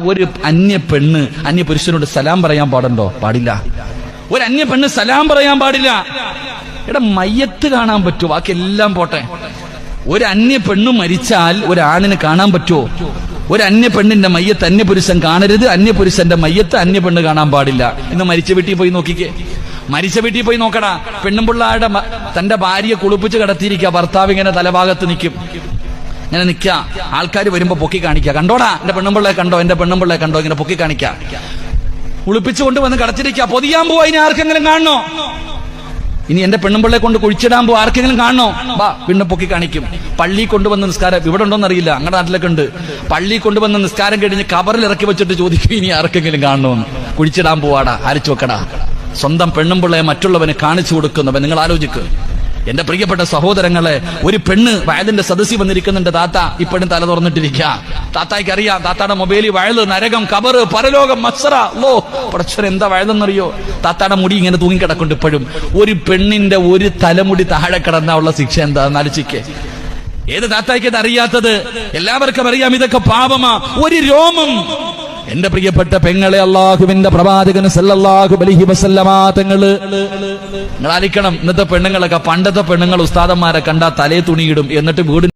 ഒരു അന്യ പെണ്ണ് അന്യ പുരുഷനോട് സലാം പറയാൻ പാടുണ്ടോ? പാടില്ല. ഒരു അന്യ പെണ്ണ് സലാം പറയാൻ പാടില്ല. എടാ, മയ്യത്ത് കാണാൻ പറ്റുമോ? ബാക്കി എല്ലാം പോട്ടെ. ഒരു അന്യ പെണ്ണ് മരിച്ചാൽ ഒരു ആണിന് കാണാൻ പറ്റുമോ? ഒരു അന്യ പെണ്ണിന്റെ മയ്യത്ത് അന്യ പുരുഷൻ കാണരുത്, അന്യ പുരുഷന്റെ മയ്യത്ത് അന്യ പെണ്ണ് കാണാൻ പാടില്ല. ഇന്ന് മരിച്ച വീട്ടിൽ പോയി നോക്കിക്കേ, മരിച്ച വീട്ടിൽ പോയി നോക്കടാ. പെണ്ണുമ്പിള്ളാരുടെ തന്റെ ഭാര്യയെ കുളിപ്പിച്ച് കിടത്തിയിരിക്കുക, ഭർത്താവ് ഇങ്ങനെ തലഭാഗത്ത് നിൽക്കും, ഇങ്ങനെ നിൽക്കുക. ആൾക്കാർ വരുമ്പോ പൊക്കി കാണിക്കുക, കണ്ടോടാ എന്റെ പെണ്ണുമ്പിള്ളയെ കണ്ടോ, എന്റെ പെണ്ണുമ്പിള്ളയെ കണ്ടോ, ഇങ്ങനെ പൊക്കി കാണിക്കുക. കുളിപ്പിച്ചുകൊണ്ട് വന്ന് കിടത്തിരിക്കുക. പൊതിയാൻ പോവാ, ഇനി ആർക്കെങ്കിലും കാണണോ? ഇനി എന്റെ പെണ്ണുമ്പിള്ളയെ കൊണ്ട് കുഴിച്ചിടാൻ പോവാ, ആർക്കെങ്കിലും കാണണോ? വാ, പിന്നെ പൊക്കി കാണിക്കും. പള്ളി കൊണ്ടുവന്ന് നിസ്കാരം, ഇവിടെ ഉണ്ടോന്ന് അറിയില്ല, അങ്ങടെ നാട്ടിലൊക്കെ ഉണ്ട്. പള്ളി കൊണ്ടുവന്ന് നിസ്കാരം കഴിഞ്ഞ് കവറിൽ ഇറക്കി വെച്ചിട്ട് ചോദിക്കും, ഇനി ആർക്കെങ്കിലും കാണണോന്ന്. കുഴിച്ചിടാൻ പോവാടാ, ആരിച്ചു വെക്കടാ. സ്വന്തം പെണ്ണുമ്പിള്ളയെ മറ്റുള്ളവന് കാണിച്ചു കൊടുക്കുന്നവൻ. നിങ്ങൾ ആലോചിക്കുക എന്റെ പ്രിയപ്പെട്ട സഹോദരങ്ങളെ. ഒരു പെണ്ണ് വയലിന്റെ സദസ്സിൽ വന്നിരിക്കുന്നുണ്ട്. താത്ത ഇപ്പോഴും തല തുറന്നിട്ടിരിക്കുക. താത്തായ്ക്ക് അറിയാം, താത്താടെ മൊബൈലിൽ വയല്, നരകം, കബറ്, പരലോകം, മത്സര. ഓ പടച്ചോനെ, എന്താ വയലെന്നറിയോ? താത്താടെ മുടി ഇങ്ങനെ തൂങ്ങിക്കിടക്കുന്നുണ്ട് ഇപ്പോഴും. ഒരു പെണ്ണിന്റെ ഒരു തലമുടി താഴെ കിടന്നുള്ള ശിക്ഷ എന്താ ആലോചിക്കേ. ഏത് താത്തായ്ക്ക് ഇത് അറിയാത്തത്? എല്ലാവർക്കും അറിയാം ഇതൊക്കെ പാപമാ. ഒരു രോമം. എന്റെ പ്രിയപ്പെട്ട പെങ്ങളെ, അള്ളാഹുവിന്റെ പ്രവാചകൻ സല്ലല്ലാഹു അലൈഹി വസല്ലമ തങ്ങള്, നിങ്ങൾ ആലിക്കണം. ഇന്നത്തെ പെണ്ണുങ്ങളൊക്കെ, പണ്ടത്തെ പെണ്ണുങ്ങൾ ഉസ്താദന്മാരെ കണ്ടാ തലേ തുണിയിടും, എന്നിട്ട് വീട്